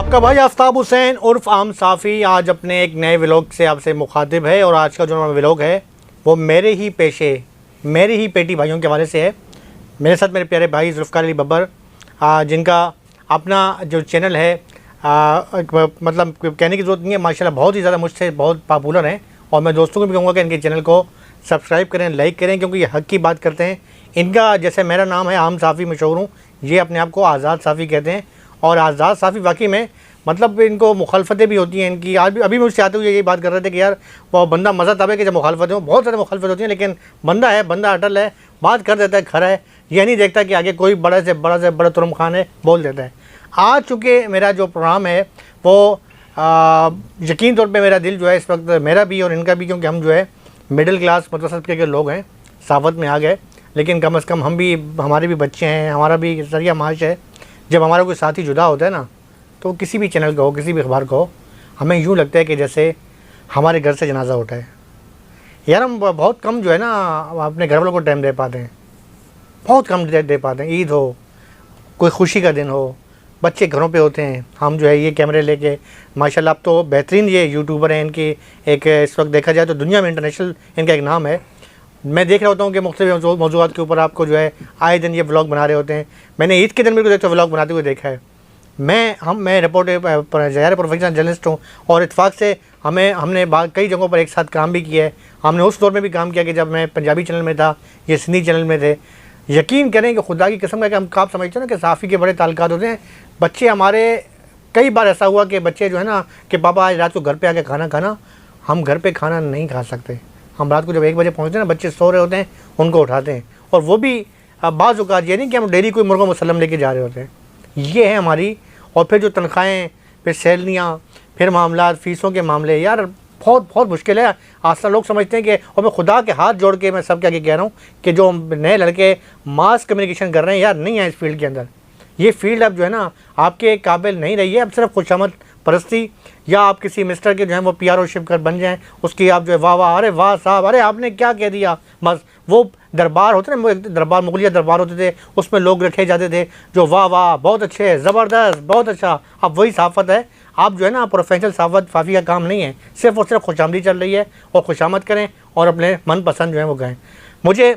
आपका भाई आफ्ताब हुसैन उर्फ आम साफ़ी आज अपने एक नए व्लॉग से आपसे मुखातिब है। और आज का जो व्लॉग है वो मेरे ही पेशे, मेरी ही पेटी भाइयों के हवाले से है। मेरे साथ मेरे प्यारे भाई जुल्फ़िकार अली बब्बर, जिनका अपना जो चैनल है, मतलब कहने की ज़रूरत नहीं है, माशाल्लाह बहुत ही ज़्यादा मुझसे बहुत पॉपुलर हैं। और मैं दोस्तों को भी कहूँगा कि इनके चैनल को सब्सक्राइब करें, लाइक करें, क्योंकि ये हक़ की बात करते हैं। इनका जैसे मेरा नाम है आम साफ़ी मशहूर हूँ, ये अपने आप को आज़ाद साफ़ी कहते हैं। और आज़ाद साफ़ी वाकई में मतलब इनको मुखालफतें भी होती हैं इनकी। आज भी अभी मुझसे आते हुए यही बात कर रहे थे कि यार वो बंदा मज़ा तब है कि जब मुखालफतें हो, बहुत ज़्यादा मुखालफत होती हैं, लेकिन बंदा है, बंदा अटल है, बात कर देता है, खरा है, यह नहीं देखता कि आगे कोई बड़े से बड़ा तुरम खान है, बोल देता है। आज चूँकि मेरा जो प्रोग्राम है वो यकीन तौर पे मेरा दिल जो है इस वक्त मेरा भी और इनका भी, क्योंकि हम जो है मिडिल क्लास मतवसत के लोग हैं, सावत में आ गए, लेकिन कम से कम हम भी, हमारे भी बच्चे हैं, हमारा भी जरिया माश है। जब हमारा कोई साथी जुदा होता है ना, तो किसी भी चैनल का हो, किसी भी अखबार का हो, हमें यूँ लगता है कि जैसे हमारे घर से जनाजा उठा है। यार हम बहुत कम जो है ना अपने घर वालों को टाइम दे पाते हैं, बहुत कम दे पाते हैं। ईद हो, कोई खुशी का दिन हो, बच्चे घरों पे होते हैं, हम जो है ये कैमरे लेके माशाल्लाह अब तो बेहतरीन ये यूट्यूबर हैं। इनकी एक इस वक्त देखा जाए तो दुनिया में इंटरनेशनल इनका एक नाम है। मैं देख रहा होता हूँ कि मुख्तलिफ मौज़ूआत के ऊपर आपको जो है आए दिन ये व्लॉग बना रहे होते हैं। मैंने ईद के दिन मेरे को देखते व्लॉग बनाते हुए देखा है। मैं रिपोर्टर ज़ाहिर प्रोफेशनल जर्नलिस्ट हूँ, और इत्तेफाक से हमने कई जगहों पर एक साथ काम भी किया है। हमने उस दौर में भी काम किया कि जब मैं पंजाबी चैनल में था, ये सिंधी चैनल में थे। यकीन करें कि खुदा की कसम का कि हम आप समझते हैं ना कि साफ़ी के बड़े ताल्लुकात होते हैं। बच्चे हमारे, कई बार ऐसा हुआ कि बच्चे जो है ना कि पापा आज रात को घर पे आके खाना खाना, हम घर पे खाना नहीं खा सकते। हम रात को जब 1 बजे पहुँचते हैं ना, बच्चे सो रहे होते हैं, उनको उठाते हैं, और वो भी बाज़ औक़ात ये नहीं कि हम डेली कोई मुर्गा मुसल्लम लेके जा रहे होते हैं। ये है हमारी। और फिर जो तनख्वाहें, फिर सैलरियाँ, फिर मामलात, फ़ीसों के मामले, यार बहुत बहुत मुश्किल है। आजकल लोग समझते हैं कि, और मैं खुदा के हाथ जोड़ के मैं सबके आगे कह रहा हूँ कि जो नए लड़के मास कम्युनिकेशन कर रहे हैं, यार नहीं है इस फील्ड के अंदर। ये फील्ड अब जो है ना आपके काबिल नहीं रही है। अब सिर्फ खुशामद परस्ती, या आप किसी मिनिस्टर के जो है वो PRO कर बन जाएं, उसकी आप जो है वाह वाह, अरे वाह साहब, अरे आपने क्या कह दिया, बस वो दरबार होते ना, दरबार, मुगलिया दरबार होते थे, उसमें लोग रखे जाते थे जो वाह वाह बहुत अच्छे, ज़बरदस्त, बहुत अच्छा। अब वही सहाफ़त है। आप जो है ना प्रोफेशनल साफ़ी का काम नहीं है, सिर्फ और सिर्फ खुशामदी चल रही है, और खुशामद करें और अपने मनपसंद जो है वो गाएँ। मुझे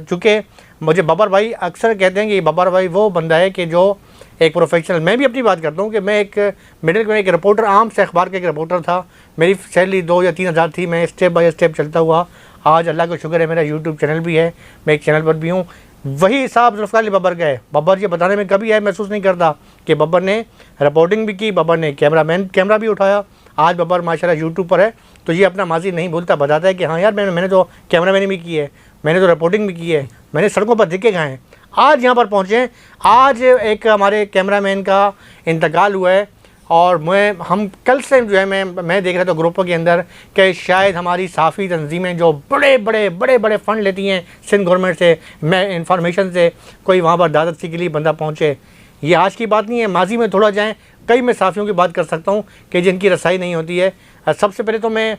चूँकि मुझे बब्बर भाई अक्सर कहते हैं कि बब्बर भाई वो बंदा है कि जो एक प्रोफेशनल, मैं भी अपनी बात करता हूँ कि मैं एक मिडिल में एक रिपोर्टर, आम से अखबार का एक रिपोर्टर था। मेरी सैलरी 2 या 3 हज़ार थी। मैं स्टेप बाय स्टेप चलता हुआ आज अल्लाह का शुक्र है मेरा यूट्यूब चैनल भी है, मैं एक चैनल पर भी हूँ। वही साहब जुल्फ़िकार अली बब्बर गए। बब्बर ये बताने में कभी है महसूस नहीं करता कि बब्बर ने रिपोर्टिंग भी की, बब्बर ने कैमरा भी उठाया। आज बब्बर माशाल्लाह यूट्यूब पर है, तो ये अपना माजी नहीं भूलता, बताता है कि हाँ यार मैंने तो कैमरामैन भी की है, मैंने तो रिपोर्टिंग भी की है, मैंने सड़कों पर धिक्के खाए हैं, आज यहाँ पर पहुँचे। आज एक हमारे कैमरामैन का इंतकाल हुआ है, और हम कल से जो है मैं देख रहा था ग्रुपों के अंदर कि शायद हमारी साफ़ी तंजीमें जो बड़े फ़ंड लेती हैं सिंध गवर्नमेंट से, मैं इंफॉर्मेशन से, कोई वहाँ पर दादत के लिए बंदा पहुँचे। ये आज की बात नहीं है, माजी में थोड़ा जाएँ, कई मैं साफ़ियों की बात कर सकता हूँ कि जिनकी रसाई नहीं होती है। सबसे पहले तो मैं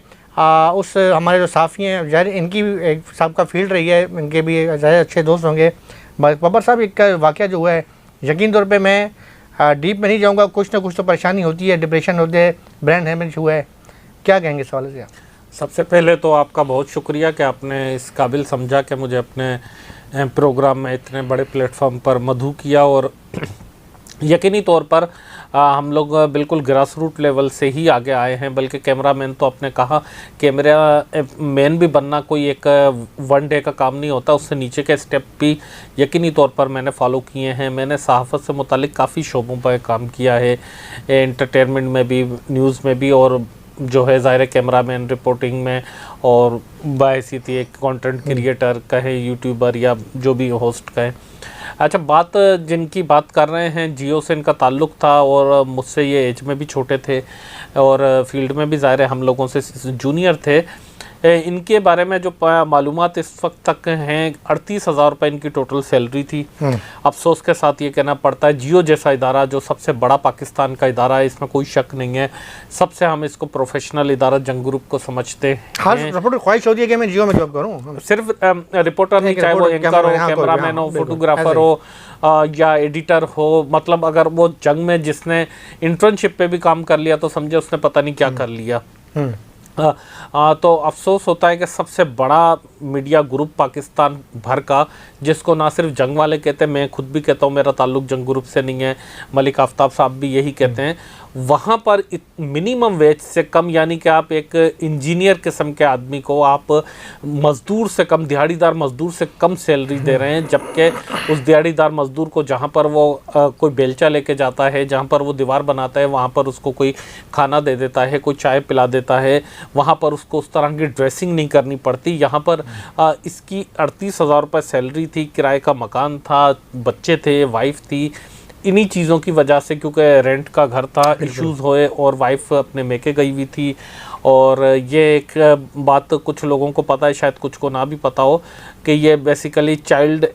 उस हमारे जो साफ़ी हैं, ज़ाहिर इनकी एक सबका फील्ड रही है, इनके भी ज़ाहिर अच्छे दोस्त होंगे। बब्बर साहब एक वाक़या जो हुआ है, यकीन तौर पे मैं डीप में नहीं जाऊंगा, कुछ ना कुछ तो परेशानी होती है, डिप्रेशन होते हैं, ब्रेन हेमरेज हुआ है, क्या कहेंगे इस सवाल से आप? सबसे पहले तो आपका बहुत शुक्रिया कि आपने इस काबिल समझा कि मुझे अपने प्रोग्राम में इतने बड़े प्लेटफॉर्म पर मदऊ किया। और यकीनी तौर पर हम लोग बिल्कुल ग्रास रूट लेवल से ही आगे आए हैं, बल्कि कैमरामैन तो आपने कहा, कैमरा मैन भी बनना कोई एक 1 डे का काम नहीं होता, उससे नीचे के स्टेप भी यकीनी तौर पर मैंने फॉलो किए हैं। मैंने सहाफ़त से मुतालिक काफ़ी शोबों पर काम किया है, एंटरटेनमेंट में भी, न्यूज़ में भी, और जो है ज़ाहिर कैमरामैन रिपोर्टिंग में, और बायसीत एक कंटेंट क्रिएटर कहें, यूट्यूबर या जो भी होस्ट कहें। अच्छा, बात जिनकी बात कर रहे हैं, जियो से इनका ताल्लुक़ था, और मुझसे ये एज में भी छोटे थे, और फील्ड में भी ज़ाहिर हम लोगों से जूनियर थे। इनके बारे में जो मालूमात इस वक्त तक हैं, 38,000 रुपये इनकी टोटल सैलरी थी। अफसोस के साथ ये कहना पड़ता है, जियो जैसा इदारा जो सबसे बड़ा पाकिस्तान का इदारा है, इसमें कोई शक नहीं है, सबसे हम इसको प्रोफेशनल इदारा जंग ग्रुप को समझते हाँ, रिपोर्टर ख्वाहिश होती है कि मैं जियो में जॉब करूँ। सिर्फ रिपोर्टर नहीं, चाहे वो एंकर हो, कैमरामैन हो, फोटोग्राफर हो या एडिटर हो, मतलब अगर वो जंग में जिसने इंटर्नशिप पे भी काम कर लिया तो समझे उसने पता नहीं क्या कर लिया। तो अफसोस होता है कि सबसे बड़ा मीडिया ग्रुप पाकिस्तान भर का, जिसको ना सिर्फ जंग वाले कहते हैं, मैं खुद भी कहता हूँ मेरा ताल्लुक जंग ग्रुप से नहीं है, मलिक आफ्ताब साहब भी यही कहते हैं, वहाँ पर मिनिमम वेज से कम, यानी कि आप एक इंजीनियर किस्म के आदमी को आप मज़दूर से कम, दिहाड़ीदार मज़दूर से कम सैलरी दे रहे हैं, जबकि उस दिहाड़ीदार मज़दूर को जहाँ पर वो कोई बेलचा लेके जाता है, जहाँ पर वो दीवार बनाता है, वहाँ पर उसको कोई खाना दे देता है, कोई चाय पिला देता है, वहाँ पर उसको उस तरह की ड्रेसिंग नहीं करनी पड़ती। यहाँ पर इसकी 38,000 रुपये सैलरी थी, किराए का मकान था, बच्चे थे, वाइफ थी। इन्हीं चीज़ों की वजह से, क्योंकि रेंट का घर था, इश्यूज़ हुए और वाइफ अपने मेके गई हुई थी। और ये एक बात कुछ लोगों को पता है, शायद कुछ को ना भी पता हो, कि ये बेसिकली चाइल्ड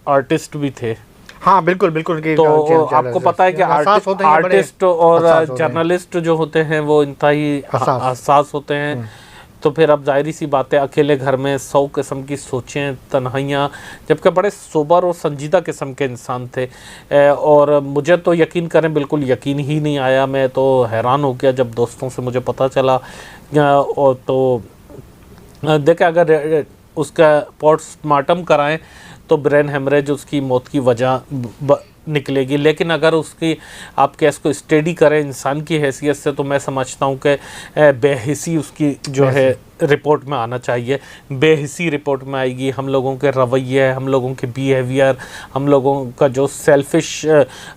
आर्टिस्ट भी थे। हाँ बिल्कुल बिल्कुल। तो आपको पता है कि आर्टिस्ट और जर्नलिस्ट जो होते हैं वो इंतहाई हसास होते हैं। तो फिर अब जाहिर सी बात है, अकेले घर में 100 किस्म की सोचें, तन्हाइयाँ, जबकि बड़े सोबर और संजीदा किस्म के इंसान थे। और मुझे तो यकीन करें बिल्कुल यकीन ही नहीं आया, मैं तो हैरान हो गया जब दोस्तों से मुझे पता चला। और तो देखें, अगर उसका पोस्टमार्टम कराएं तो ब्रेन हेमरेज उसकी मौत की वजह निकलेगी, लेकिन अगर उसकी आप केस को स्टडी करें इंसान की हैसियत से, तो मैं समझता हूँ कि बेहिसी उसकी जो है रिपोर्ट में आना चाहिए। बेहिसी रिपोर्ट में आएगी। हम लोगों के रवैये, हम लोगों के बिहेवियर, हम लोगों का जो सेल्फिश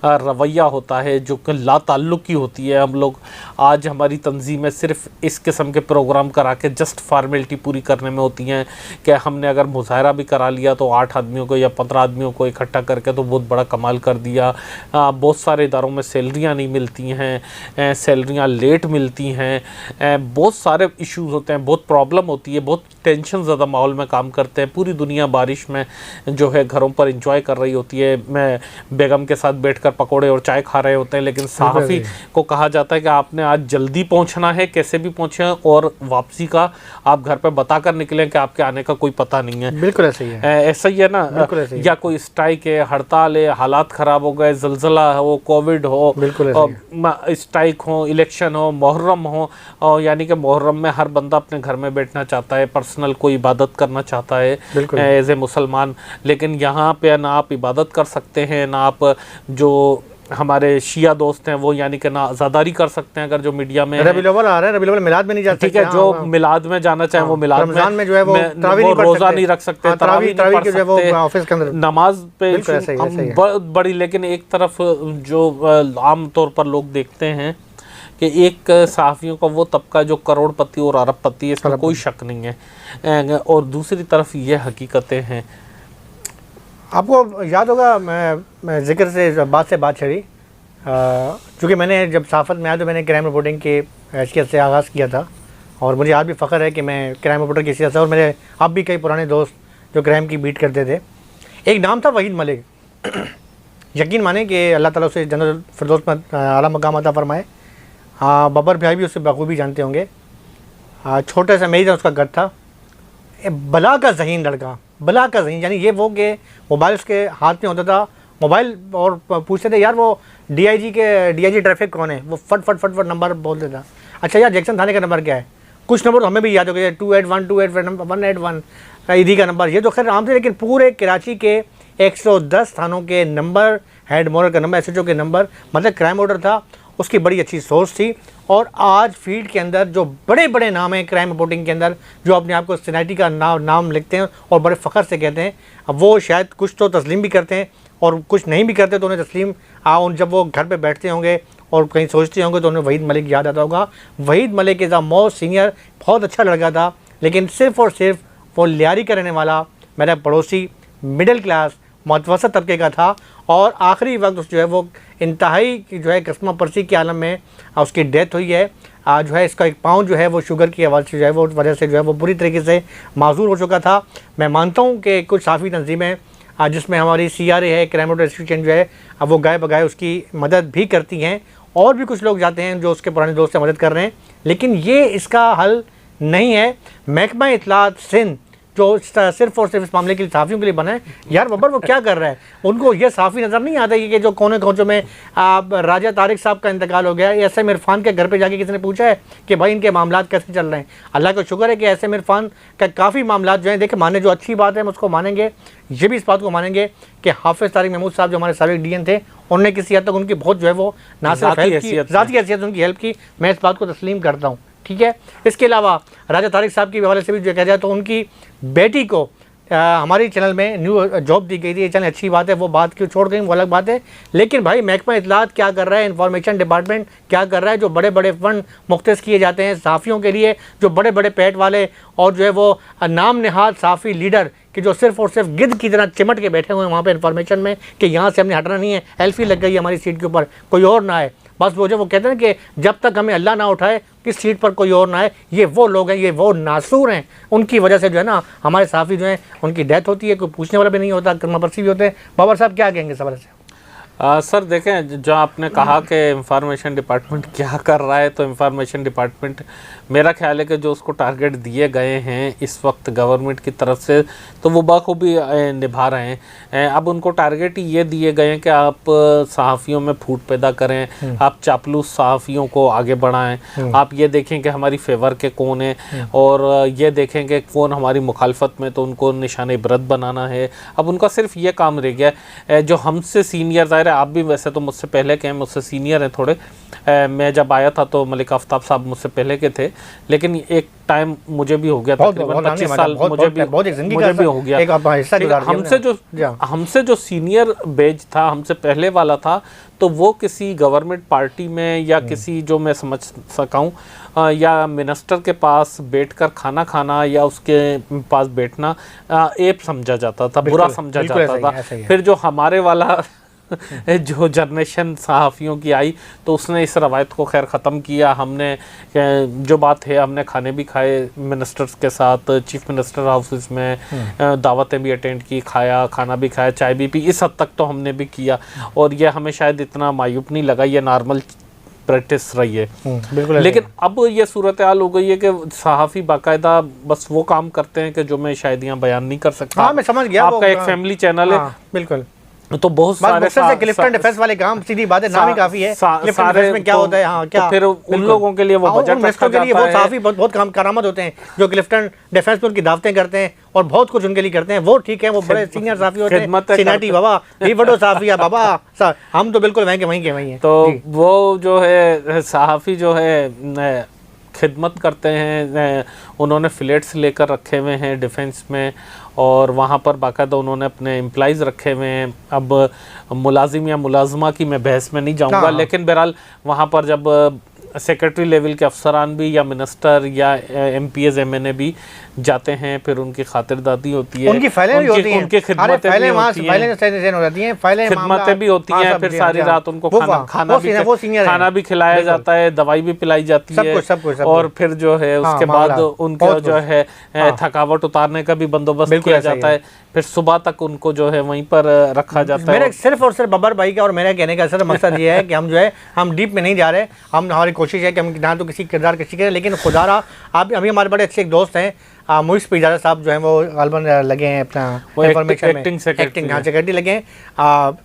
रवैया होता है, जो ला ताल्लुक़ी होती है, हम लोग आज हमारी तंजीमें सिर्फ इस किस्म के प्रोग्राम करा के जस्ट फार्मेलिटी पूरी करने में होती हैं कि हमने अगर मुजाहरा भी करा लिया तो 8 आदमियों को या 15 आदमियों को इकट्ठा करके तो बहुत बड़ा कमाल कर दिया। बहुत सारे इदारों में सैलरियाँ नहीं मिलती हैं, सैलरियाँ लेट मिलती हैं, बहुत सारे इश्यूज़ होते हैं, बहुत प्रॉब्लम होती है, बहुत टेंशन ज़्यादा माहौल में काम करते हैं। पूरी दुनिया बारिश में जो है घरों पर एंजॉय कर रही होती है, मैं बेगम के साथ बैठकर पकोड़े और चाय खा रहे होते हैं, लेकिन सहाफ़ी को कहा जाता है कि आपने आज जल्दी पहुंचना है, कैसे भी पहुंचे, और वापसी का आप घर पे बताकर निकलें कि आपके आने का कोई पता नहीं है। बिल्कुल ऐसा ही है, ऐसा ही है ना, या कोई स्ट्राइक है, हड़ताल है, हालात ख़राब हो गए, ज़लज़ला हो, कोविड हो, स्ट्राइक हो, इलेक्शन हो, मुहर्रम हो, यानी कि मुहर्रम में हर बंदा अपने घर में बैठना चाहता है, पर्सनल कोई इबादत करना चाहता है एज ए मुसलमान, लेकिन यहाँ पे ना आप इबादत कर सकते हैं, ना आप जो हमारे शिया दोस्त हैं वो यानी कि ना आज़ादारी कर सकते हैं। अगर जो मीडिया में रबीउल अव्वल आ रहा है, रबीउल अव्वल मिलाद में नहीं जा सकते, ठीक है, जो मिलाद में जाना चाहे वो मिलाद में जो है वो रोज़ा नहीं रख सकते, तरावी नहीं पढ़ सकते, ऑफिस के अंदर नमाज पे बड़ी। लेकिन एक तरफ जो आम तौर पर लोग देखते हैं कि एक सहाफ़ियों का वो तबका जो करोड़पति और अरबपति है, इसमें कोई शक नहीं है, और दूसरी तरफ ये हकीकतें हैं। आपको याद होगा, मैं जिक्र से बात छड़ी, चूँकि मैंने जब सहाफ़त में आया तो मैंने क्राइम रिपोर्टिंग की हैसियत से आगाज़ किया था, और मुझे आज भी फ़ख्र है कि मैं क्राइम रिपोर्टर की हैसियत से, और मेरे अब भी कई पुराने दोस्त जो क्राइम की बीट करते थे। एक नाम था वहीद मलिक। यकीन माने कि अल्लाह ताला उसे जन्नत फिरदौस में आला मकाम अता फरमाए। बबर भाई भी उससे बखूबी जानते होंगे। छोटा सा मेरी उसका घर था, बला का ज़हीन लड़का, बला का ज़हीन, यानी ये वो कि मोबाइल उसके हाथ में होता था, मोबाइल, और पूछते थे यार वो डीआईजी ट्रैफिक कौन है, वो फट नंबर बोल देता। अच्छा यार जैक्सन थाने का नंबर क्या है, कुछ नंबर तो हमें भी याद हो गया, 281 ईदी का नंबर, ये तो खैर आम थे, लेकिन पूरे कराची के 110 थानों के नंबर, हेड मोरल का नंबर, SHO के नंबर, मतलब क्राइम ऑर्डर था। उसकी बड़ी अच्छी सोच थी, और आज फील्ड के अंदर जो बड़े बड़े नाम हैं क्राइम रिपोर्टिंग के अंदर, जो अपने आप को सीनियरिटी का नाम लिखते हैं और बड़े फ़ख्र से कहते हैं, अब वो शायद कुछ तो तस्लीम भी करते हैं और कुछ नहीं भी करते, तो उन्हें तस्लीम जब वो घर पे बैठते होंगे और कहीं सोचते होंगे तो उन्हें वहीद मलिक याद आता होगा। Waheed Malik is a most senior, बहुत अच्छा लड़का था, लेकिन सिर्फ़ और सिर्फ वो लियारी का रहने वाला, मेरा पड़ोसी, मिडिल क्लास, मुतवसत तबके का था और आखिरी वक्त जो है वो इंतहाई जो है कस्मा परसी के आलम में उसकी डेथ हुई है। जो है इसका एक पाँव जो है वो शुगर की आवाज़ से जो है वो वजह से जो है वो बुरी तरीके से माजूर हो चुका था। मैं मानता हूँ कि कुछ साफ़ी तंजीमें जिसमें हमारी CRA है, क्राइम रिपोर्ट इंस्टीट्यूशन जो है अब वो गाय बगाए उसकी मदद भी करती हैं और भी कुछ लोग जाते हैं जो उसके पुराने दोस्त से मदद कर रहे हैं, लेकिन ये इसका हल नहीं है। महकमा इत्तलात सिंध जो सिर्फ और सिर्फ इस मामले के लिए सहाफ़ियों के लिए बना है, यार बब्बर वो क्या कर रहा है? उनको ये साफ़ी नज़र नहीं आता कि जो कोने कोचों में राजा तारिक साहब का इंतकाल हो गया, SM इरफान के घर पे जाके किसी ने पूछा है कि भाई इनके मामलात कैसे चल रहे हैं? अल्लाह का शुक्र है कि SM इरफान का काफ़ी मामलात जो हैं देखिए माने, जो अच्छी बात है हम उसको मानेंगे। ये भी इस बात को मानेंगे कि हाफिज़ तारिक महमूद साहब जो हमारे साबिक DN थे, उन्होंने किसी हद तक उनकी बहुत जो है वो ना सिर्फ हेल्प की, ज़ाती हैसियत उनकी हेल्प की, मैं इस बात को तस्लीम करता हूँ, ठीक है। इसके अलावा राजा तारिक साहब के हवाले से भी जो कहा जाए तो उनकी बेटी को हमारी चैनल में न्यू जॉब दी गई थी, ये चैनल अच्छी बात है, वो बात क्यों छोड़ गई वो अलग बात है। लेकिन भाई महकमा इत्तलात क्या कर रहा है, इंफॉर्मेशन डिपार्टमेंट क्या कर रहा है? जो बड़े बड़े फंड मुख्तस किए जाते हैं सहाफ़ियों के लिए, जो बड़े बड़े पेट वाले और जो है वो नाम नहाद सहाफ़ी लीडर कि जो सिर्फ और सिर्फ गिद्ध की तरह चिमट के बैठे हुए हैं वहाँ पे इन्फॉर्मेशन में कि यहाँ से हमने हटना नहीं है, एल्फी लग गई है हमारी सीट के ऊपर, कोई और ना आए, बस वो जो वो कहते हैं कि जब तक हमें अल्लाह ना उठाए किस सीट पर कोई और ना आए, ये वो लोग हैं, ये वो नासूर हैं, उनकी वजह से जो है ना हमारे सहाफ़ी जो हैं उनकी डेथ होती है, कोई पूछने वाला भी नहीं होता, कलमा परसी भी होते हैं। बाबर साहब क्या कहेंगे इस हवाले से? सर देखें, जो आपने कहा कि इंफॉर्मेशन डिपार्टमेंट क्या कर रहा है, तो इंफॉर्मेशन डिपार्टमेंट मेरा ख्याल है कि जो उसको टारगेट दिए गए हैं इस वक्त गवर्नमेंट की तरफ से तो वो बखूबी निभा रहे हैं। अब उनको टारगेट ये दिए गए हैं कि आप सहाफ़ियों में फूट पैदा करें, आप चापलूस सहाफ़ियों को आगे बढ़ाएं, आप ये देखें कि हमारी फेवर के कौन हैं और ये देखें कि कौन हमारी मुखालफत में, तो उनको निशान इबरत बनाना है। अब उनका सिर्फ ये काम रह गया है। जो हमसे सीनियर, आप भी वैसे तो मुझसे पहले के हैं, मुझसे सीनियर हैं थोड़े, मैं जब आया था तो मलिक आफ्ताब साहब मुझसे पहले के थे, लेकिन एक टाइम मुझे भी हो गया, तकरीबन 25 साल मुझे भी हो गया। हमसे जो सीनियर बेज था, हमसे पहले वाला था, तो वो किसी गवर्नमेंट पार्टी में या किसी, जो मैं समझ सका हूँ, या मिनिस्टर के पास बैठकर खाना खाना या उसके पास बैठना ऐप समझा जाता था, बुरा समझा जाता था। फिर जो हमारे वाला जो जनरेशन सहाफ़ियों की आई तो उसने इस रवायत को खैर ख़त्म किया। हमने जो बात है, हमने खाने भी खाए मिनिस्टर्स के साथ, चीफ मिनिस्टर हाउस में दावतें भी अटेंड की, खाना भी खाया, चाय भी पी, इस हद तक तो हमने भी किया और ये हमें शायद इतना मायूब नहीं लगा, ये नॉर्मल प्रैक्टिस रही है। बिल्कुल। लेकिन अब ये सूरत हाल हो गई है कि सहाफ़ी बाकायदा बस वो काम करते हैं कि जो मैं शायद यहाँ बयान नहीं कर सकता। हाँ, मैं समझ गया, आपका एक फैमिली चैनल है। बिल्कुल, तो बहुत सारे क्लिफ्टन डिफेंस वाले काम, सीधी बात है, नाम ही काफी है। क्लिफ्टन डिफेंस में क्या होता है? हाँ, क्या तो फिर उन लोगों के लिए वो बजट रखा जाता है, वो काफी बहुत काम करामत होते हैं जो क्लिफ्टन डिफेंस में उनकी दावतें करते हैं और बहुत कुछ उनके लिए करते हैं, वो ठीक है, वो बड़े सीनियर साफी होते हैं, सिनाटी बाबा, ये बड़ो साफी है बाबा, हम तो बिल्कुल वहीं के वहीं हैं। तो वो जो है सहाफ़ी जो है खिदमत करते हैं, उन्होंने फ्लैट्स लेकर रखे हुए हैं डिफेंस में और वहाँ पर बाकायदा उन्होंने अपने एम्प्लॉइज़ रखे हुए हैं। अब मुलाजिम या मुलाजमा की मैं बहस में नहीं जाऊँगा, लेकिन बहरहाल वहाँ पर जब सेक्रेटरी लेवल के अफसरान भी या मिनिस्टर या MPs MNA भी जाते हैं, फिर उनकी खातिरदारी होती है, उनकी फाइलें भी होती हैं, उनकी खिदमतें भी होती हैं, फिर सारी रात उनको खाना भी खिलाया जाता है, दवाई भी पिलाई जाती है और फिर जो है उसके बाद उनका जो है थकावट उतारने का भी बंदोबस्त किया जाता है, फिर सुबह तक उनको जो है वहीं पर रखा जाता है। मेरे सिर्फ और सिर्फ बब्बर भाई का और मेरा कहने का सिर्फ मकसद ये है कि हम जो है हम डीप में नहीं जा रहे, हमारी कोशिश है कि हम ना तो किसी किरदार किसी के, लेकिन खुदारा आप अभी हमारे बड़े अच्छे एक दोस्त हैं मुइस पिजारा साहब जो है वो गालबन लगे हैं अपना इंफॉर्मेशन में, एक्टिंग सेक्रेटरी लगे हैं।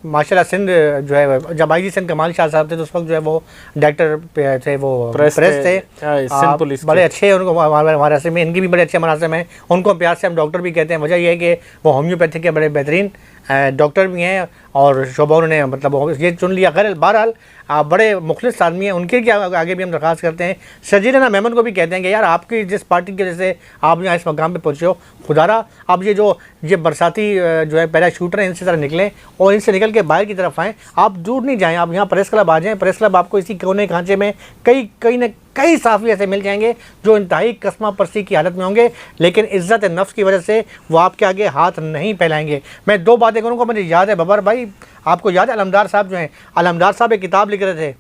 माशाल्लाह सिंध जो है जब IG सिंध कमाल शाह साहब थे तो उस वक्त जो है वो डायरेक्टर थे, वो प्रेस थे, बड़े अच्छे उनको हमारे रास्ते में, इनकी भी बड़े अच्छे मरासम हैं, उनको प्यार से हम डॉक्टर भी कहते हैं। वजह यह है कि वो होम्योपैथिक के बड़े बेहतरीन डॉक्टर भी हैं और शोभा उन्होंने मतलब ये चुन लिया। खैर बहरहाल बड़े मुखलिस आदमी हैं, उनके आगे भी हम दरख्वास्त करते हैं। शजीरना मेमन को भी कहते हैं कि यार आपकी जिस पार्टी की वजह से आप यहाँ इस मकाम पे पहुँचे हो, खुदारा अब ये बरसाती जो है पैराशूटर हैं इनसे तरह निकलें और इनसे निकल के बाहर की तरफ आएँ, आप दूर नहीं जाएँ, आप यहाँ प्रेस क्लब आ जाएँ। प्रेस क्लब आपको इसी कोने खांचे में कई कई साफ़ी ऐसे मिल जाएंगे जो इंतहाई कस्मा परसी की हालत में होंगे, लेकिन इज़्ज़त नफ्स की वजह से वो आपके आगे हाथ नहीं फैलाएंगे। मैं 2 बातें करूँगा, मुझे याद है बबर भाई, आपको याद है अलमदार साहब जो हैं, अलमदार साहब एक किताब लिख रहे थे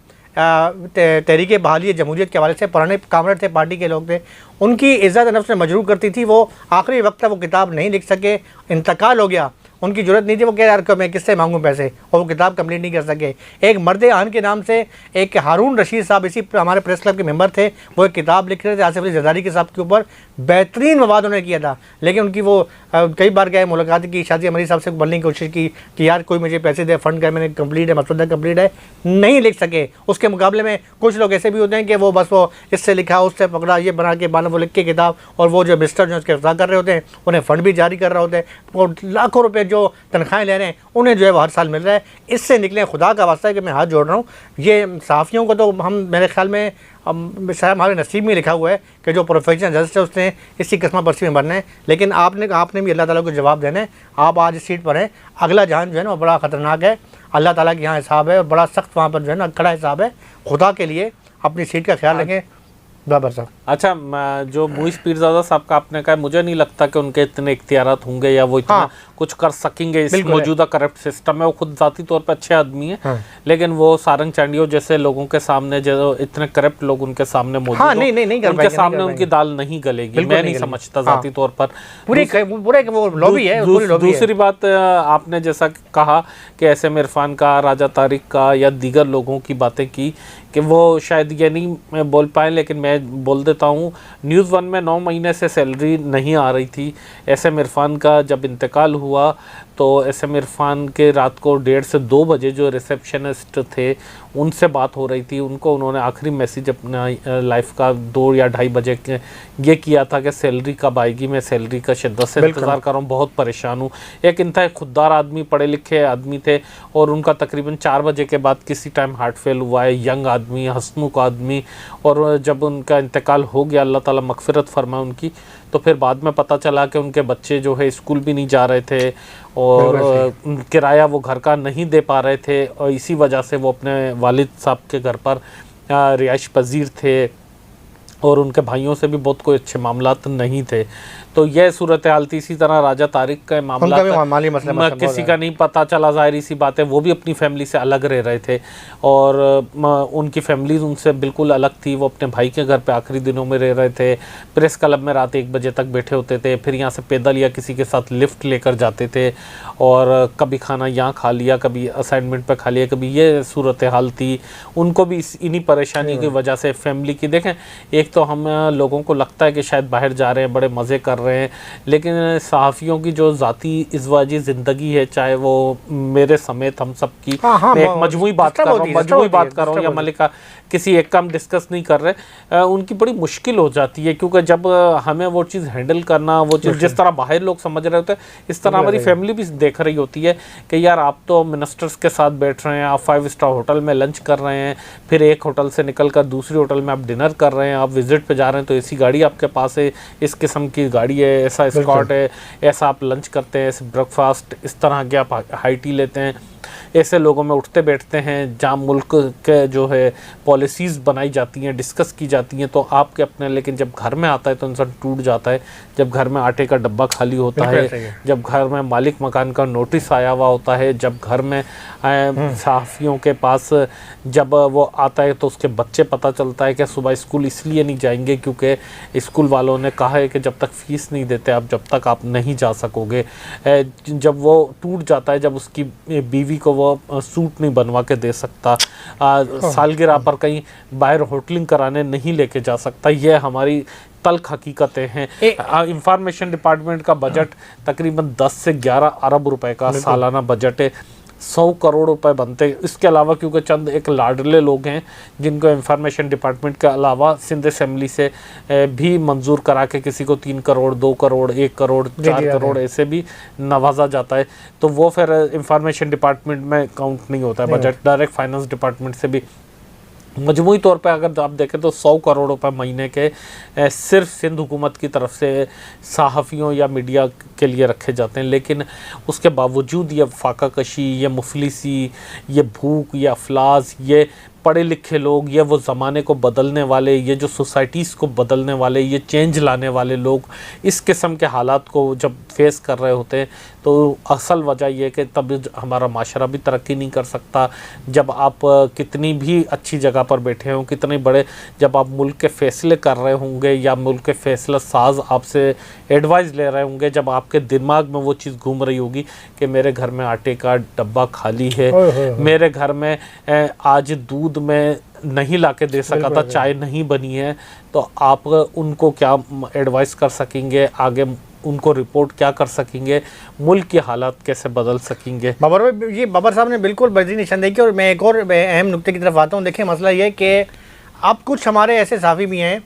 तहरीक बहाली जमहूरियत के हवाले से, पुराने कामरेड थे, पार्टी के लोग थे, उनकी इज़्ज़त नफ्स में मजरूर करती थी। वो आखिरी वक्त तक वो किताब नहीं लिख सके, इंतकाल हो गया, उनकी ज़रूरत नहीं थी। वो कह यार मैं किससे मांगूँ पैसे, और वो किताब कंप्लीट नहीं कर सके। एक मर्द आन के नाम से एक हारून रशीद साहब, इसी हमारे प्रेस क्लब के मेंबर थे, वो एक किताब लिख रहे थे आसिफ अली जरदारी के साहब के ऊपर, बेहतरीन मवाद उन्होंने किया था, लेकिन उनकी वो कई बार गए, मुलाकात की, शादी अमरी साहब से बोलने की कोशिश की कि यार कोई मुझे पैसे दे, फंड का मैंने कंप्लीट है, मसौदा कंप्लीट है, नहीं लिख सके। उसके मुकाबले में कुछ लोग ऐसे भी होते हैं कि वो बस वो इससे लिखा, उससे पकड़ा, ये बना के बाना वो लिख के किताब, और वो जो मिस्टर जो उसके अफ्जा कर रहे होते हैं, उन्हें फ़ंड भी जारी कर रहे होते हैं, वो लाखों रुपये जो तनख्वाहें ले रहे हैं उन्हें जो है वो हर साल मिल रहा है। इससे निकलें, खुदा का वास्ता है कि मैं हाथ जोड़ रहा हूँ। ये सहाफ़ियों को तो हम, मेरे ख्याल में शायद हमारे नसीब में लिखा हुआ है कि जो प्रोफेशनल जज है उसने इसी किस्म परसी में बनना है, लेकिन आपने भी अल्लाह ताला को जवाब देना है। आप आज इस सीट पर हैं, अगला जहान जो है ना वो बड़ा ख़तरनाक है, अल्लाह ताला के यहाँ हिसाब है, और बड़ा सख्त वहाँ पर जो है ना कड़ा हिसाब है। खुदा के लिए अपनी सीट का ख्याल रखें। बाबर साहब, अच्छा, जो मुइज़ पीरज़ादा साहब का आपने कहा, मुझे नहीं लगता कि उनके इतने इख्तियारात होंगे या वो इतना कुछ कर सकेंगे इस मौजूदा करप्ट सिस्टम में। वो खुद ज़ाती तौर पर अच्छे आदमी हैं, लेकिन वो सारंग चांडियो जैसे लोगों के सामने, जो इतने करप्ट लोग उनके सामने मौजूद हैं, उनके सामने उनकी दाल नहीं गलेगी, मैं नहीं समझता ज़ाती तौर पर। पूरे वो लॉबी है। दूसरी बात, आपने जैसा कहा कि एसएम इरफान का, राजा तारिक का या दीगर लोगों की बातें की कि वो शायद ये नहीं बोल पाए, लेकिन मैं बोल देता हूँ, न्यूज़ 1 में 9 महीने से सैलरी नहीं आ रही थी। एसएम इरफान का जब इंतकाल हुआ तो एसएम इरफान के रात को 1:30 से 2 बजे जो रिसेप्शनिस्ट थे उनसे बात हो रही थी। उनको उन्होंने आखिरी मैसेज अपना लाइफ का 2 या 2:30 बजे ये किया था कि सैलरी कब आएगी, मैं सैलरी का शिद्दत से इंतज़ार कर रहा हूँ, बहुत परेशान हूँ। एक इंतहा खुददार आदमी, पढ़े लिखे आदमी थे, और उनका तकरीबन 4 बजे के बाद किसी टाइम हार्ट फेल हुआ है। यंग आदमी, हंसमुख आदमी, और जब उनका इंतकाल हो गया, अल्लाह ताला मग़फ़िरत फरमाए उनकी, तो फिर बाद में पता चला कि उनके बच्चे जो है स्कूल भी नहीं जा रहे थे, और किराया वो घर का नहीं दे पा रहे थे, और इसी वजह से वो अपने वालिद साहब के घर पर रिहाइश पजीर थे, और उनके भाइयों से भी बहुत कोई अच्छे मामलात नहीं थे। तो यह सूरत हाल थी। इसी तरह राजा तारिक का मामला किसी का नहीं पता चला, ज़ाहिर सी बात है, वो भी अपनी फैमिली से अलग रह रहे थे, और उनकी फैमिली उनसे बिल्कुल अलग थी। वो अपने भाई के घर पे आखिरी दिनों में रह रहे थे, प्रेस क्लब में रात 1 बजे तक बैठे होते थे, फिर यहाँ से पैदल या किसी के साथ लिफ्ट लेकर जाते थे, और कभी खाना यहाँ खा लिया, कभी असाइनमेंट पर खा लिया, कभी ये सूरत हाल थी। उनको भी इन्हीं परेशानी की वजह से फैमिली की, देखें, एक तो हम लोगों को लगता है कि शायद बाहर जा रहे हैं, बड़े मज़े कर रहे हैं, लेकिन सहाफ़ियों की जो ज़ाती इज़वाजी ज़िंदगी है, चाहे वो मेरे समेत हम सब की, मैं एक मजमूई बात कर रहा हूँ, या मलिका किसी एक का हम डिस्कस नहीं कर रहे, उनकी बड़ी मुश्किल हो जाती है, क्योंकि जब हमें वो चीज़ हैंडल करना, वो चीज़ जिस तरह बाहर लोग समझ रहे होते हैं, इस तरह हमारी फैमिली भी देख रही होती है कि यार आप तो मिनिस्टर्स के साथ बैठ रहे हैं, आप 5 स्टार होटल में लंच कर रहे हैं, फिर एक होटल से निकल कर दूसरी होटल में आप डिनर कर रहे हैं, आप विजिट पे जा रहे हैं तो ऐसी गाड़ी आपके पास है, इस किस्म की गाड़ी है, ऐसा स्कॉट है, ऐसा आप लंच करते हैं, ऐसे ब्रेकफास्ट, इस तरह के आप हाई टी लेते हैं, ऐसे लोगों में उठते बैठते हैं, जहाँ मुल्क के जो है पॉलिसीज़ बनाई जाती हैं, डिस्कस की जाती हैं, तो आपके अपने, लेकिन जब घर में आता है तो इंसान टूट जाता है। जब घर में आटे का डब्बा खाली होता है, जब घर में मालिक मकान का नोटिस आया हुआ होता है, जब घर में सहाफ़ियों के पास जब वो आता है तो उसके बच्चे पता चलता है कि सुबह स्कूल इसलिए नहीं जाएंगे क्योंकि स्कूल वालों ने कहा है कि जब तक फ़ीस नहीं देते आप, जब तक आप नहीं जा सकोगे। जब वो टूट जाता है, जब उसकी बीवी को वो सूट नहीं बनवा के दे सकता, सालगिरह पर कहीं बाहर होटलिंग कराने नहीं लेके जा सकता, यह हमारी तल्ख हकीकतें हैं। इंफॉर्मेशन डिपार्टमेंट का बजट तकरीबन 10 से 11 अरब रुपए का सालाना बजट है, 100 करोड़ रुपए बनते हैं। इसके अलावा क्योंकि चंद एक लाडले लोग हैं जिनको इंफॉर्मेशन डिपार्टमेंट के अलावा सिंध असेंबली से भी मंजूर करा के किसी को 3 करोड़, 2 करोड़, 1 करोड़, 4 करोड़ ऐसे भी नवाजा जाता है, तो वो फिर इंफॉर्मेशन डिपार्टमेंट में काउंट नहीं होता है बजट। डायरेक्ट फाइनेंस डिपार्टमेंट से भी मजमूई तौर पे अगर आप देखें तो 100 करोड़ रुपए महीने के सिर्फ सिंध हुकूमत की तरफ से सहाफ़ियों या मीडिया के लिए रखे जाते हैं, लेकिन उसके बावजूद ये फाका कशी, ये मुफलिसी, ये भूख, ये अफलास, ये पढ़े लिखे लोग, ये वो ज़माने को बदलने वाले, ये जो सोसाइटीज़ को बदलने वाले, ये चेंज लाने वाले लोग इस किस्म के हालात को जब फेस कर रहे होते हैं, तो असल वजह ये है कि तब हमारा माशरा भी तरक्की नहीं कर सकता। जब आप कितनी भी अच्छी जगह पर बैठे हों, कितने बड़े, जब आप मुल्क के फ़ैसले कर रहे होंगे या मुल्क के फ़ैसला साज आपसे एडवाइस ले रहे होंगे, जब आपके दिमाग में वो चीज़ घूम रही होगी कि मेरे घर में आटे का डब्बा खाली है, मेरे घर में आज दूध में नहीं लाके दे सका था, चाय नहीं बनी है, तो आप उनको क्या एडवाइस कर सकेंगे, आगे उनको रिपोर्ट क्या कर सकेंगे, मुल्क की हालात कैसे बदल सकेंगे। बाबर साहब ने बिल्कुल बड़ी निशानदेही की। और मैं एक और अहम नुक्ते की तरफ आता हूँ। देखिए, मसला ये है कि अब कुछ हमारे ऐसे साफ़ी भी हैं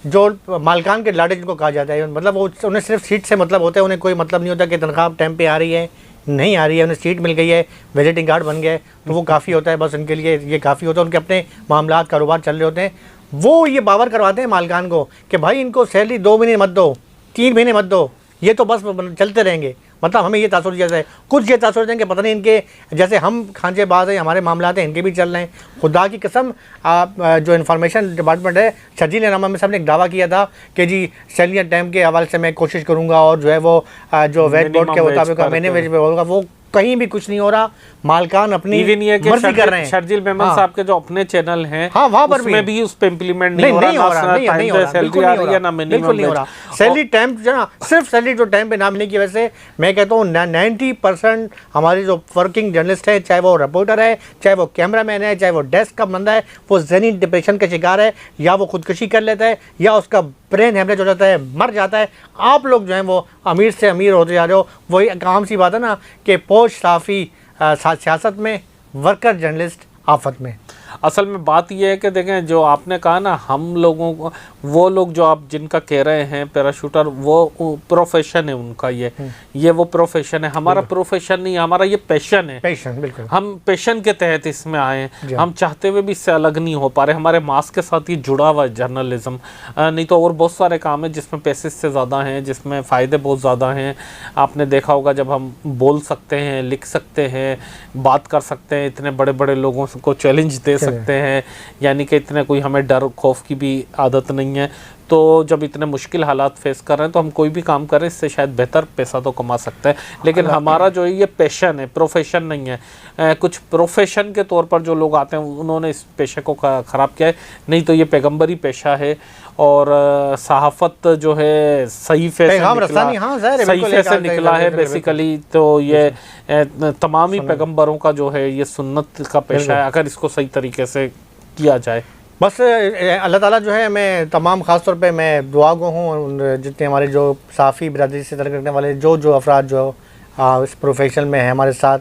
जो मालकान के लाड़े जिनको कहा जाता है, मतलब वो उन्हें सिर्फ सीट से मतलब होता है, उन्हें कोई मतलब नहीं होता कि तनख्वाह टाइम पे आ रही है नहीं आ रही है, उन्हें सीट मिल गई है, विजिटिंग कार्ड बन गया है, तो वो काफ़ी होता है, बस उनके लिए ये काफ़ी होता है, उनके अपने मामलात कारोबार चल रहे होते हैं। वो ये बावर करवाते हैं मालकान को कि भाई इनको सैलरी 2 महीने मत दो, 3 महीने मत दो, ये तो बस चलते रहेंगे। मतलब हमें ये तासुर जैसा है, कुछ ये तासुर देंगे पता नहीं इनके जैसे हम खांचेबाज हैं, हमारे मामलात हैं, इनके भी चल रहे हैं। खुदा की कसम, आप जो इन्फॉर्मेशन डिपार्टमेंट है, शर्जील नामा में साहब ने एक दावा किया था कि जी सैलरी टाइम के हवाले से मैं कोशिश करूँगा और जो है वो जो वेज बोर्ड के मुताबिक महीने वेज पे होगा, वो कहीं भी कुछ नहीं हो रहा। मालकान अपनी मर्जी कर रहे हैं। शर्जील मेमन साहब के जो अपने चैनल हैं, हाँ, वहाँ पर भी उस पे इम्प्लीमेंट नहीं हो रहा, बिल्कुल नहीं हो रहा। सैलरी टाइम जो ना, सिर्फ सैलरी जो टाइम पे ना मिलने की वजह से मैं कहता हूँ 90% हमारी जो वर्किंग जर्नलिस्ट है, चाहे वो रिपोर्टर है, चाहे वो कैमरामैन है, चाहे वो डेस्क का बंदा है, वो ज़हनी डिप्रेशन का शिकार है, या वो खुदकुशी कर लेता है, या उसका ब्रेन हेमरेज हो जाता है, मर जाता है। आप लोग जो हैं वो अमीर से अमीर होते जा रहे हो। वही आम सी बात है ना कि पोश साफ़ी सियासत में, वर्कर जर्नलिस्ट आफत में। असल में बात यह है कि देखें, जो आपने कहा ना, हम लोगों को, वो लोग जो आप जिनका कह रहे हैं पैराशूटर, वो प्रोफेशन है उनका, ये वो प्रोफेशन है। हमारा प्रोफेशन नहीं है, हमारा ये पैशन है। पैशन, बिल्कुल। हम पैशन के तहत इसमें आए हैं, हम चाहते हुए भी इससे अलग नहीं हो पा रहे। हमारे मास के साथ ये जुड़ा हुआ है जर्नलिज्म, नहीं तो और बहुत सारे काम हैं जिसमें पैसे से ज़्यादा हैं, जिसमें फ़ायदे बहुत ज़्यादा हैं। आपने देखा होगा, जब हम बोल सकते हैं, लिख सकते हैं, बात कर सकते हैं, इतने बड़े बड़े लोगों को चैलेंज दे सकते हैं, यानी कि इतने कोई हमें डर खौफ की भी आदत नहीं है। तो जब इतने मुश्किल हालात फेस कर रहे हैं, तो हम कोई भी काम करें, इससे शायद बेहतर पैसा तो कमा सकते हैं। लेकिन हमारा जो है ये पैशन है, प्रोफेशन नहीं है। कुछ प्रोफेशन के तौर पर जो लोग आते हैं, उन्होंने इस पेशे को ख़राब किया है। नहीं तो ये पैगंबरी पेशा है, और सहाफ़त जो है सहीफ़े से निकला है बेसिकली। तो ये तमाम ही पैगंबरों का जो है ये सुन्नत का पेशा है, अगर इसको सही तरीके से किया जाए। बस अल्लाह ताला जो है, मैं तमाम ख़ास तौर पे मैं दुआ गो हूँ, जितने हमारे जो साफ़ी बिरादरी से तल्लुक़ रखने वाले जो अफराद जो इस प्रोफेशन में है, हमारे साथ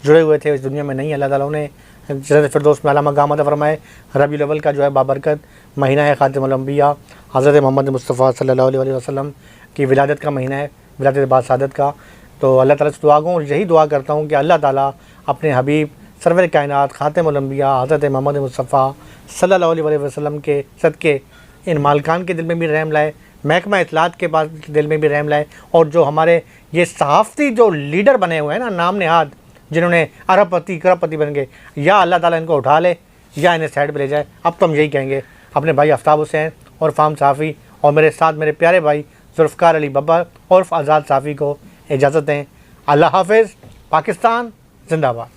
जुड़े हुए थे, इस दुनिया में नहीं, अल्लाह ताला उन्हें जन्नत फिरदौस में आला मक़ाम अता फ़रमाए। रबीउल अव्वल का जो है बाबरकत महीना है, ख़ातिमुल अंबिया हज़रत मोहम्मद मुस्तफ़ा सल्लल्लाहु अलैहि वसल्लम की विलादत का महीना है, विलादत बाद सादत का। तो अल्लाह ताला से दुआ गो, यही दुआ करता हूँ कि अल्लाह ताला अपने हबीब सरवर कायनात ख़ातिमुल अंबिया हज़रत मोहम्मद मुस्तफ़ा सल्लल्लाहु अलैहि वसल्लम के सदक़े इन मालकान के दिल में भी रहम लाए, महकमा इत्तलात के पास दिल में भी रहम लाए, और जो हमारे ये सहाफ़ती जो लीडर बने हुए हैं ना, नाम नेहाद, जिन्होंने अरबपति करबपति बन गए, या अल्लाह ताला इनको उठा ले या इन्हें साइड पर ले जाए। अब तो हम यही कहेंगे अपने भाई आफ्ताब हुसैन और फाम साफ़ी और मेरे साथ मेरे प्यारे भाई ज़ुल्फ़िकार अली बब्बर और आज़ाद साफ़ी को इजाज़त दें। अल्लाह हाफ़िज़। पाकिस्तान जिंदाबाद।